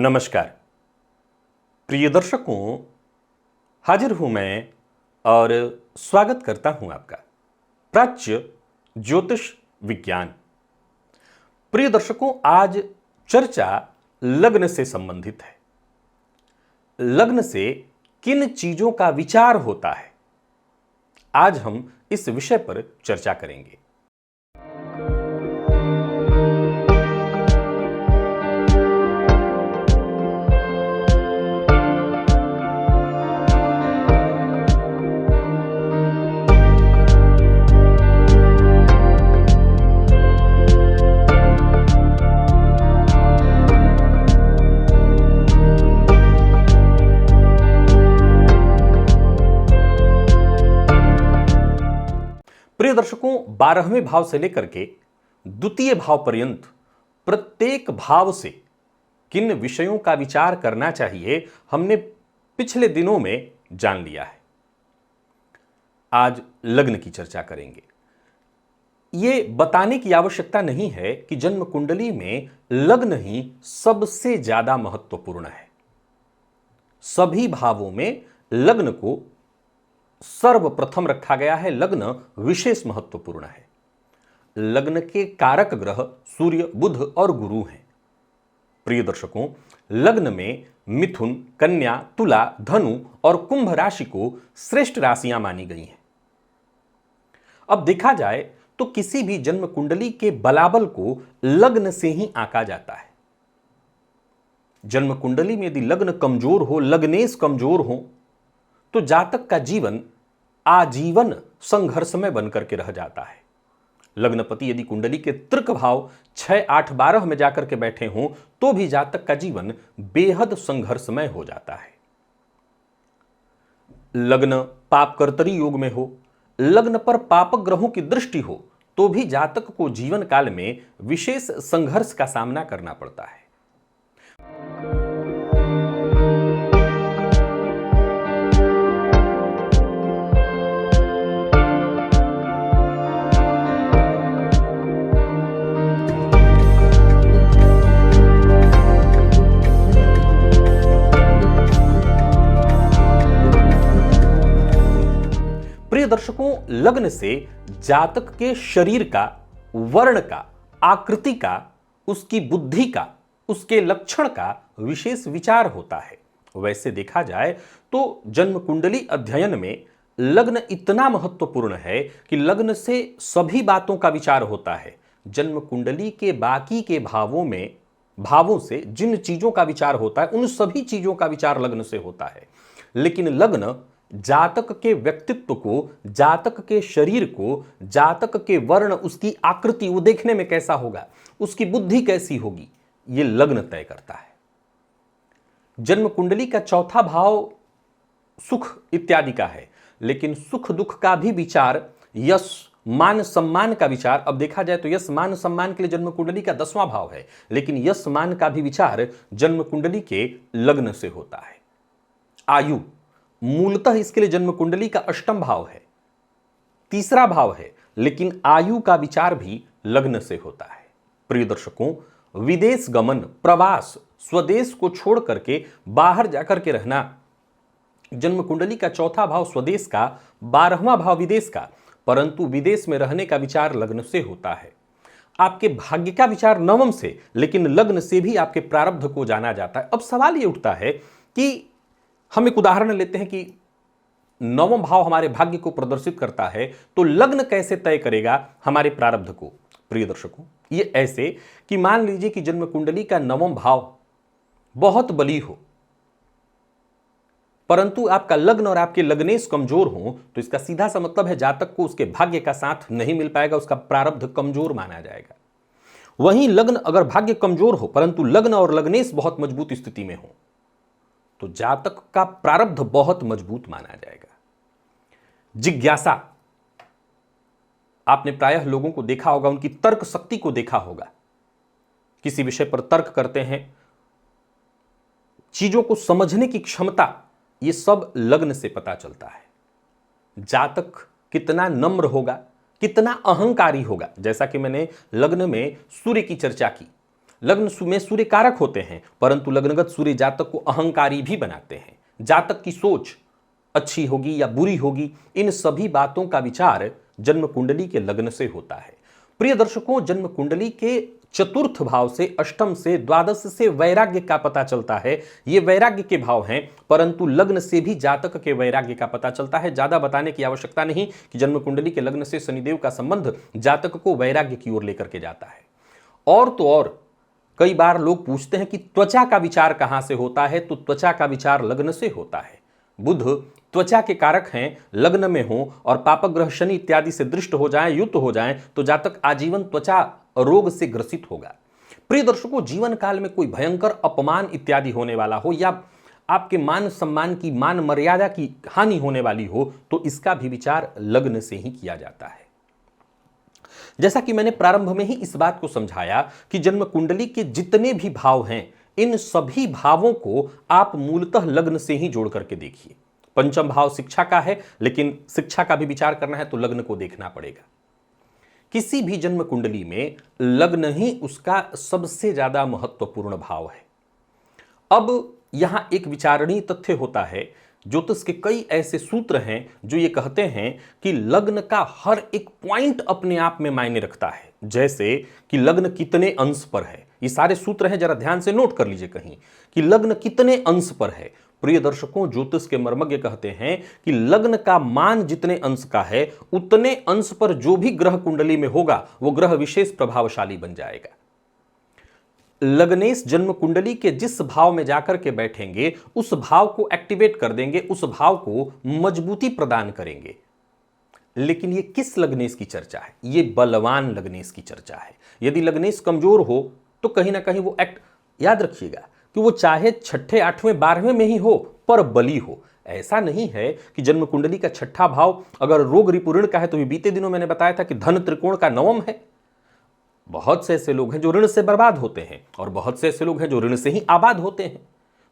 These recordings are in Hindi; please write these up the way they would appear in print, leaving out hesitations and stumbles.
नमस्कार प्रिय दर्शकों, हाजिर हूं मैं और स्वागत करता हूं आपका प्राच्य ज्योतिष विज्ञान। प्रिय दर्शकों, आज चर्चा लग्न से संबंधित है। लग्न से किन चीजों का विचार होता है, आज हम इस विषय पर चर्चा करेंगे। प्रिय दर्शकों, 12वें भाव से लेकर के द्वितीय भाव पर्यंत प्रत्येक भाव से किन विषयों का विचार करना चाहिए हमने पिछले दिनों में जान लिया है। आज लग्न की चर्चा करेंगे। यह बताने की आवश्यकता नहीं है कि जन्म कुंडली में लग्न ही सबसे ज्यादा महत्वपूर्ण है। सभी भावों में लग्न को सर्वप्रथम रखा गया है। लग्न विशेष महत्वपूर्ण है। लग्न के कारक ग्रह सूर्य, बुध और गुरु हैं। प्रिय दर्शकों, लग्न में मिथुन, कन्या, तुला, धनु और कुंभ राशि को श्रेष्ठ राशियां मानी गई हैं। अब देखा जाए तो किसी भी जन्म कुंडली के बलाबल को लग्न से ही आंका जाता है। जन्म कुंडली में यदि लग्न कमजोर हो, लग्नेश कमजोर हो, तो जातक का जीवन आजीवन संघर्षमय बनकर के रह जाता है। लग्नपति यदि कुंडली के तृक भाव 6, 8, 12 में जाकर के बैठे हों तो भी जातक का जीवन बेहद संघर्षमय हो जाता है। लग्न पापकर्तरी योग में हो, लग्न पर पापक ग्रहों की दृष्टि हो, तो भी जातक को जीवन काल में विशेष संघर्ष का सामना करना पड़ता है। प्रिय दर्शकों, लग्न से जातक के शरीर का, वर्ण का, आकृति का, उसकी बुद्धि का, उसके लक्षण का विशेष विचार होता है। वैसे देखा जाए तो जन्म कुंडली अध्ययन में लग्न इतना महत्वपूर्ण है कि लग्न से सभी बातों का विचार होता है। जन्म कुंडली के बाकी के भावों से जिन चीजों का विचार होता है, उन सभी चीजों का विचार लग्न से होता है। लेकिन लग्न जातक के व्यक्तित्व को, जातक के शरीर को, जातक के वर्ण, उसकी आकृति, वो देखने में कैसा होगा, उसकी बुद्धि कैसी होगी, ये लग्न तय करता है। जन्म कुंडली का चौथा भाव सुख इत्यादि का है, लेकिन सुख दुख का भी विचार, यश मान सम्मान का विचार, अब देखा जाए तो यश मान सम्मान के लिए जन्म कुंडली का 10वां भाव है, लेकिन यश मान का भी विचार जन्म कुंडली के लग्न से होता है। आयु मूलतः इसके लिए जन्म कुंडली का 8वां भाव है, 3रा भाव है, लेकिन आयु का विचार भी लग्न से होता है। प्रिय दर्शकों, विदेश गमन, प्रवास, स्वदेश को छोड़ करके बाहर जाकर के रहना, जन्म कुंडली का 4था भाव स्वदेश का, 12वां भाव विदेश का, परंतु विदेश में रहने का विचार लग्न से होता है। आपके भाग्य का विचार नवम से, लेकिन लग्न से भी आपके प्रारब्ध को जाना जाता है। अब सवाल यह उठता है कि हम एक उदाहरण लेते हैं कि 9वां भाव हमारे भाग्य को प्रदर्शित करता है, तो लग्न कैसे तय करेगा हमारे प्रारब्ध को। प्रिय दर्शकों, ये ऐसे कि मान लीजिए कि जन्म कुंडली का 9वां भाव बहुत बली हो, परंतु आपका लग्न और आपके लग्नेश कमजोर हो, तो इसका सीधा सा मतलब है जातक को उसके भाग्य का साथ नहीं मिल पाएगा, उसका प्रारब्ध कमजोर माना जाएगा। वहीं लग्न अगर भाग्य कमजोर हो परंतु लग्न और लग्नेश बहुत मजबूत स्थिति में हो, तो जातक का प्रारब्ध बहुत मजबूत माना जाएगा। जिज्ञासा, आपने प्रायः लोगों को देखा होगा, उनकी तर्क शक्ति को देखा होगा। किसी विषय पर तर्क करते हैं, चीजों को समझने की क्षमता, ये सब लग्न से पता चलता है। जातक कितना नम्र होगा, कितना अहंकारी होगा। जैसा कि मैंने लग्न में सूर्य की चर्चा की, लग्न में सूर्य कारक होते हैं, परंतु लग्नगत सूर्य जातक को अहंकारी भी बनाते हैं। जातक की सोच अच्छी होगी या बुरी होगी, इन सभी बातों का विचार जन्म कुंडली के लग्न से होता है। प्रिय दर्शकों, जन्म कुंडली के चतुर्थ भाव से, अष्टम से, द्वादश से वैराग्य का पता चलता है। ये वैराग्य के भाव हैं, परंतु लग्न से भी जातक के वैराग्य का पता चलता है। ज्यादा बताने की आवश्यकता नहीं कि जन्म कुंडली के लग्न से शनिदेव का संबंध जातक को वैराग्य की ओर लेकर के जाता है। और तो और कई बार लोग पूछते हैं कि त्वचा का विचार कहां से होता है, तो त्वचा का विचार लग्न से होता है। बुध त्वचा के कारक हैं, लग्न में हो और पापग्रह शनि इत्यादि से दृष्ट हो जाएं, युक्त हो जाएं, तो जातक आजीवन त्वचा रोग से ग्रसित होगा। प्रिय दर्शकों, जीवन काल में कोई भयंकर अपमान इत्यादि होने वाला हो या आपके मान सम्मान की, मान मर्यादा की हानि होने वाली हो, तो इसका भी विचार लग्न से ही किया जाता है। जैसा कि मैंने प्रारंभ में ही इस बात को समझाया कि जन्म कुंडली के जितने भी भाव हैं, इन सभी भावों को आप मूलतः लग्न से ही जोड़ करके देखिए। पंचम भाव शिक्षा का है, लेकिन शिक्षा का भी विचार करना है तो लग्न को देखना पड़ेगा। किसी भी जन्म कुंडली में लग्न ही उसका सबसे ज्यादा महत्वपूर्ण भाव है। अब यहां एक विचारणीय तथ्य होता है, ज्योतिष के कई ऐसे सूत्र हैं जो ये कहते हैं कि लग्न का हर एक पॉइंट अपने आप में मायने रखता है। जैसे कि लग्न कितने अंश पर है, ये सारे सूत्र हैं, जरा ध्यान से नोट कर लीजिए कहीं कि लग्न कितने अंश पर है। प्रिय दर्शकों, ज्योतिष के मर्मज्ञ कहते हैं कि लग्न का मान जितने अंश का है, उतने अंश पर जो भी ग्रह कुंडली में होगा वो ग्रह विशेष प्रभावशाली बन जाएगा। लग्नेश जन्म कुंडली के जिस भाव में जाकर के बैठेंगे, उस भाव को एक्टिवेट कर देंगे, उस भाव को मजबूती प्रदान करेंगे। लेकिन ये किस लग्नेश की चर्चा है? ये बलवान लग्नेश की चर्चा है। यदि लग्नेश कमजोर हो तो कहीं ना कहीं वो एक्ट, याद रखिएगा कि वो चाहे छठे, आठवें, 12वें में ही हो पर बली हो। ऐसा नहीं है कि जन्म कुंडली का छठा भाव अगर रोग रिपुऋण का है, तो बीते दिनों मैंने बताया था कि धन त्रिकोण का नवम है। बहुत से ऐसे लोग हैं जो ऋण से बर्बाद होते हैं और बहुत से ऐसे लोग हैं जो ऋण से ही आबाद होते हैं।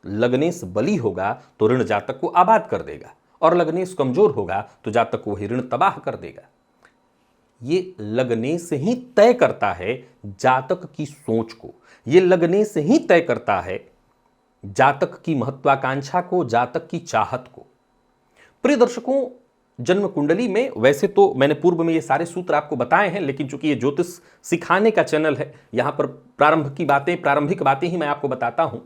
लग्नेश बली होगा तो ऋण जातक को आबाद कर देगा, और लग्नेश कमजोर होगा तो जातक को वही ऋण तबाह कर देगा। ये लग्नेश ही तय करता है जातक की सोच को, ये लग्नेश ही तय करता है जातक की महत्वाकांक्षा को, जातक की चाहत को। प्रिय दर्शकों, जन्म कुंडली में वैसे तो मैंने पूर्व में ये सारे सूत्र आपको बताए हैं, लेकिन चूंकि ये ज्योतिष सिखाने का चैनल है, यहां पर प्रारंभिक बातें ही मैं आपको बताता हूं।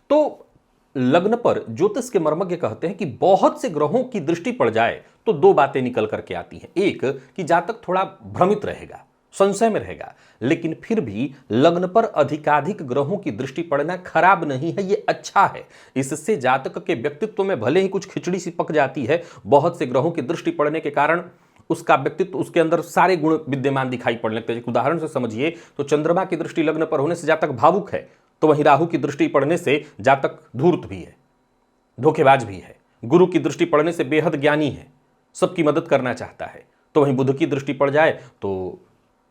तो लग्न पर ज्योतिष के मर्मज्ञ कहते हैं कि बहुत से ग्रहों की दृष्टि पड़ जाए तो दो बातें निकल करके आती हैं। एक कि जातक थोड़ा भ्रमित रहेगा, संशय में रहेगा, लेकिन फिर भी लग्न पर अधिकाधिक ग्रहों की दृष्टि पड़ना खराब नहीं है, ये अच्छा है। इससे जातक के व्यक्तित्व में भले ही कुछ खिचड़ी सी पक जाती है, बहुत से ग्रहों की दृष्टि पड़ने के कारण उसका व्यक्तित्व, उसके अंदर सारे गुण विद्यमान दिखाई पड़ने लगते हैं। उदाहरण से समझिए तो चंद्रमा की दृष्टि लग्न पर होने से जातक भावुक है, तो वहीं राहु की दृष्टि पड़ने से जातक धूर्त भी है, धोखेबाज भी है। गुरु की दृष्टि पड़ने से बेहद ज्ञानी है, सबकी मदद करना चाहता है, तो वहीं बुध की दृष्टि पड़ जाए तो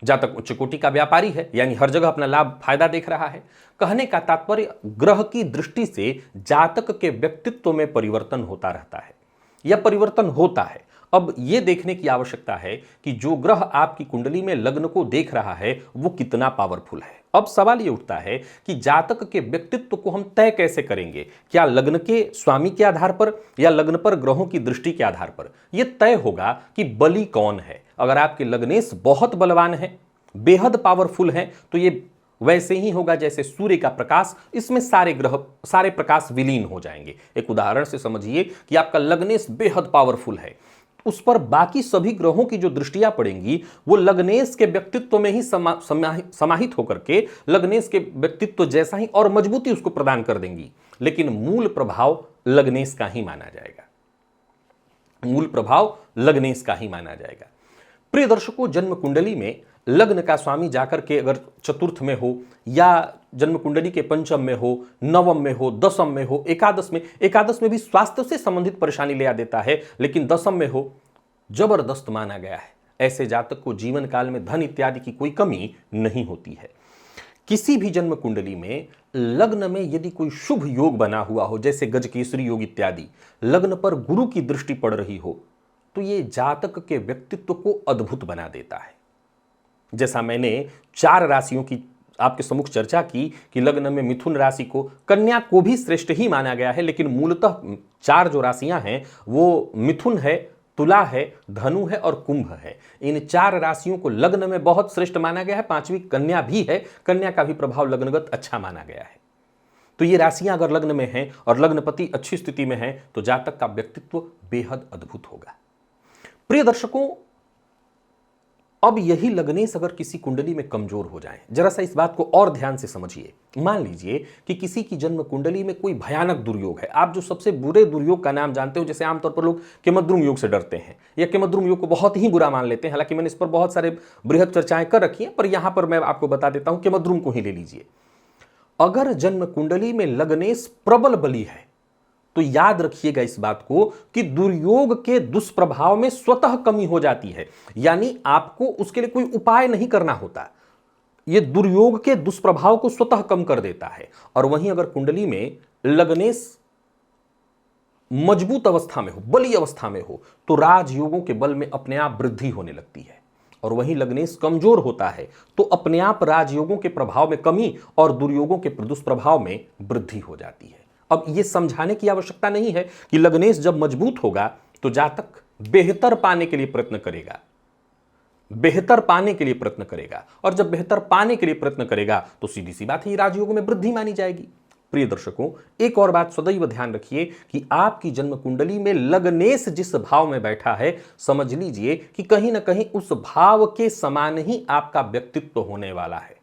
जातक उच्च कोटि का व्यापारी है, यानी हर जगह अपना लाभ फायदा देख रहा है। कहने का तात्पर्य, ग्रह की दृष्टि से जातक के व्यक्तित्व में परिवर्तन होता रहता है या परिवर्तन होता है। अब यह देखने की आवश्यकता है कि जो ग्रह आपकी कुंडली में लग्न को देख रहा है वो कितना पावरफुल है। अब सवाल यह उठता है कि जातक के व्यक्तित्व को हम तय कैसे करेंगे? क्या लग्न के स्वामी के आधार पर या लग्न पर ग्रहों की दृष्टि के आधार पर? यह तय होगा कि बली कौन है। अगर आपके लग्नेश बहुत बलवान है, बेहद पावरफुल है, तो ये वैसे ही होगा जैसे सूर्य का प्रकाश, इसमें सारे ग्रह, सारे प्रकाश विलीन हो जाएंगे। एक उदाहरण से समझिए कि आपका लग्नेश बेहद पावरफुल है, उस पर बाकी सभी ग्रहों की जो दृष्टियां पड़ेंगी वो लग्नेश के व्यक्तित्व में ही समाहित होकर के लग्नेश के व्यक्तित्व जैसा ही और मजबूती उसको प्रदान कर देंगी, लेकिन मूल प्रभाव लग्नेश का ही माना जाएगा, मूल प्रभाव लग्नेश का ही माना जाएगा। प्रिय दर्शकों, जन्म कुंडली में लग्न का स्वामी जाकर के अगर चतुर्थ में हो या जन्म कुंडली के पंचम में हो, नवम में हो, दसम में हो, एकादश में भी स्वास्थ्य से संबंधित परेशानी ले आ देता है, लेकिन दसम में हो, जबरदस्त माना गया है। ऐसे जातक को जीवन काल में धन इत्यादि की कोई कमी नहीं होती है। किसी भी जन्म कुंडली में लग्न में यदि कोई शुभ योग बना हुआ हो, जैसे गजकेसरी योग इत्यादि, लग्न पर गुरु की दृष्टि पड़ रही हो, तो ये जातक के व्यक्तित्व को अद्भुत बना देता है। जैसा मैंने 4 राशियों की आपके सम्मुख चर्चा की कि लग्न में मिथुन राशि को, कन्या को भी श्रेष्ठ ही माना गया है, लेकिन मूलतः 4 जो राशियां हैं वो मिथुन है, तुला है, धनु है और कुंभ है। इन 4 राशियों को लग्न में बहुत श्रेष्ठ माना गया है। 5वीं कन्या भी है, कन्या का भी प्रभाव लग्नगत अच्छा माना गया है। तो ये राशियां अगर लग्न में हैं और लग्नपति अच्छी स्थिति में है तो जातक का व्यक्तित्व बेहद अद्भुत होगा। प्रिय दर्शकों, अब यही लग्नेश अगर किसी कुंडली में कमजोर हो जाए, जरा सा इस बात को और ध्यान से समझिए। मान लीजिए कि किसी की जन्म कुंडली में कोई भयानक दुर्योग है। आप जो सबसे बुरे दुर्योग का नाम जानते हो, जैसे आमतौर पर लोग केमद्रुम योग से डरते हैं या केमद्रुम योग को बहुत ही बुरा मान लेते हैं, हालांकि मैंने इस पर बहुत सारे बृहद चर्चाएं कर रखी हैं, पर यहां पर मैं आपको बता देता हूं, केमद्रुम को ही ले लीजिए। अगर जन्म कुंडली में लग्नेश प्रबल बली है तो याद रखिएगा इस बात को कि दुर्योग के दुष्प्रभाव में स्वतः कमी हो जाती है, यानी आपको उसके लिए कोई उपाय नहीं करना होता। यह दुर्योग के दुष्प्रभाव को स्वतः कम कर देता है। और वहीं अगर कुंडली में लग्नेश मजबूत अवस्था में हो, बली अवस्था में हो, तो राजयोगों के बल में अपने आप वृद्धि होने लगती है। और वहीं लग्नेश कमजोर होता है तो अपने आप राजयोगों के प्रभाव में कमी और दुर्योगों के दुष्प्रभाव में वृद्धि हो जाती है। अब यह समझाने की आवश्यकता नहीं है कि लग्नेश जब मजबूत होगा तो जातक बेहतर पाने के लिए प्रयत्न करेगा, बेहतर पाने के लिए प्रयत्न करेगा, और जब बेहतर पाने के लिए प्रयत्न करेगा तो सीधी सी बात है ये राजयोग में वृद्धि मानी जाएगी। प्रिय दर्शकों, एक और बात सदैव ध्यान रखिए कि आपकी जन्म कुंडली में लग्नेश जिस भाव में बैठा है, समझ लीजिए कि कहीं ना कहीं उस भाव के समान ही आपका व्यक्तित्व होने वाला है।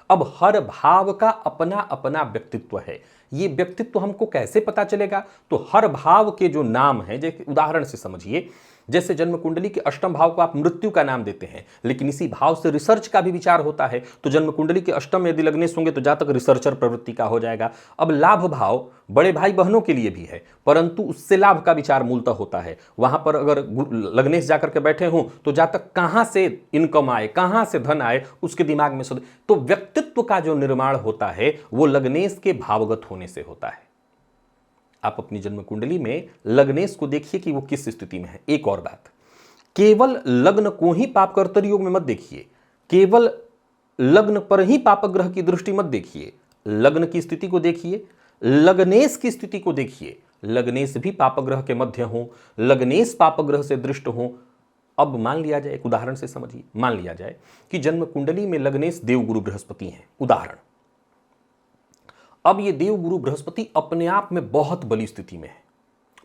अब हर भाव का अपना अपना व्यक्तित्व है। ये व्यक्तित्व हमको कैसे पता चलेगा? तो हर भाव के जो नाम है, जैसे उदाहरण से समझिए, जैसे जन्म कुंडली के अष्टम भाव को आप मृत्यु का नाम देते हैं, लेकिन इसी भाव से रिसर्च का भी विचार होता है। तो जन्म कुंडली के अष्टम में यदि लग्नेश होंगे तो जातक रिसर्चर प्रवृत्ति का हो जाएगा। अब लाभ भाव बड़े भाई बहनों के लिए भी है, परंतु उससे लाभ का विचार मूलतः होता है। वहां पर अगर लग्नेश जाकर के बैठे हों तो जातक कहां से इनकम आए, कहां से धन आए, उसके दिमाग में तो व्यक्तित्व का जो निर्माण होता है वो लग्नेश के भावगत होने से होता है। आप अपनी जन्म कुंडली में लग्नेश को देखिए कि वो किस स्थिति में है। एक और बात, केवल लग्न को ही पाप कर्तरी योग में मत देखिए, केवल लग्न पर ही पाप ग्रह की दृष्टि मत देखिए। लग्न की स्थिति को देखिए, लग्नेश की स्थिति को देखिए। लग्नेश भी पाप ग्रह के मध्य हो, लग्नेश पाप ग्रह से दृष्ट हो। अब मान लिया जाए, एक उदाहरण से समझिए, मान लिया जाए कि जन्म कुंडली में लग्नेश देवगुरु बृहस्पति हैं, उदाहरण। अब ये देवगुरु बृहस्पति अपने आप में बहुत बली स्थिति में है,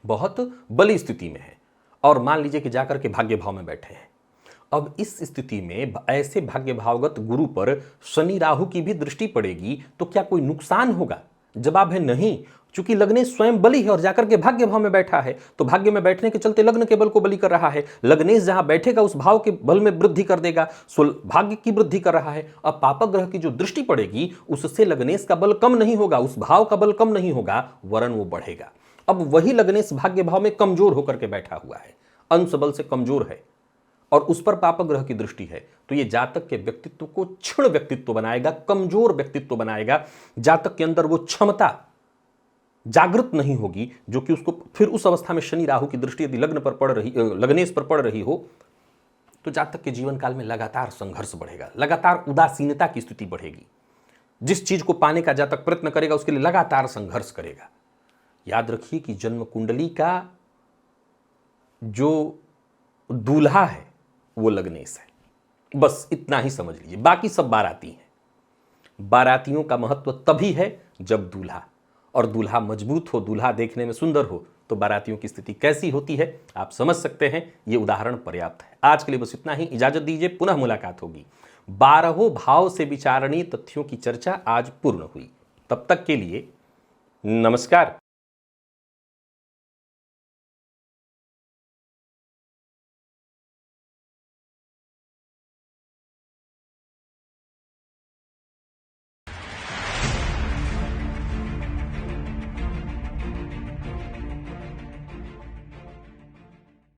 बहुत बली स्थिति में है, और मान लीजिए कि जाकर के भाग्य भाव में बैठे हैं। अब इस स्थिति में ऐसे भाग्य भावगत गुरु पर शनि राहु की भी दृष्टि पड़ेगी तो क्या कोई नुकसान होगा? जवाब है नहीं। चूंकि लग्नेश स्वयं बली है और जाकर के भाग्य भाव में बैठा है, तो भाग्य में बैठने के चलते लग्न के बल को बली कर रहा है। लग्नेश जहां बैठेगा उस भाव के बल में वृद्धि कर देगा, भाग्य की वृद्धि कर रहा है। अब पापक ग्रह की जो दृष्टि पड़ेगी उससे लग्नेश का बल कम नहीं होगा, उस भाव का बल कम नहीं होगा, वरन वो बढ़ेगा। अब वही लग्नेश भाग्य भाव में कमजोर होकर के बैठा हुआ है, अंश बल से कमजोर है, और उस पर पापक ग्रह की दृष्टि है, तो ये जातक के व्यक्तित्व को क्षीण व्यक्तित्व बनाएगा, कमजोर व्यक्तित्व बनाएगा। जातक के अंदर वो क्षमता जागृत नहीं होगी जो कि उसको फिर उस अवस्था में शनि राहु की दृष्टि यदि लग्नेश पर पड़ रही हो तो जातक के जीवन काल में लगातार संघर्ष बढ़ेगा, लगातार उदासीनता की स्थिति बढ़ेगी। जिस चीज को पाने का जातक प्रयत्न करेगा उसके लिए लगातार संघर्ष करेगा। याद रखिए कि जन्म कुंडली का जो दूल्हा है वो लग्नेश है। बस इतना ही समझ लीजिए, बाकी सब बाराती हैं। बारातियों का महत्व तभी है जब दूल्हा, और दूल्हा मजबूत हो, दूल्हा देखने में सुंदर हो, तो बारातियों की स्थिति कैसी होती है आप समझ सकते हैं। ये उदाहरण पर्याप्त है। आज के लिए बस इतना ही, इजाजत दीजिए, पुनः मुलाकात होगी। 12 भाव से विचारणीय तथ्यों की चर्चा आज पूर्ण हुई। तब तक के लिए नमस्कार।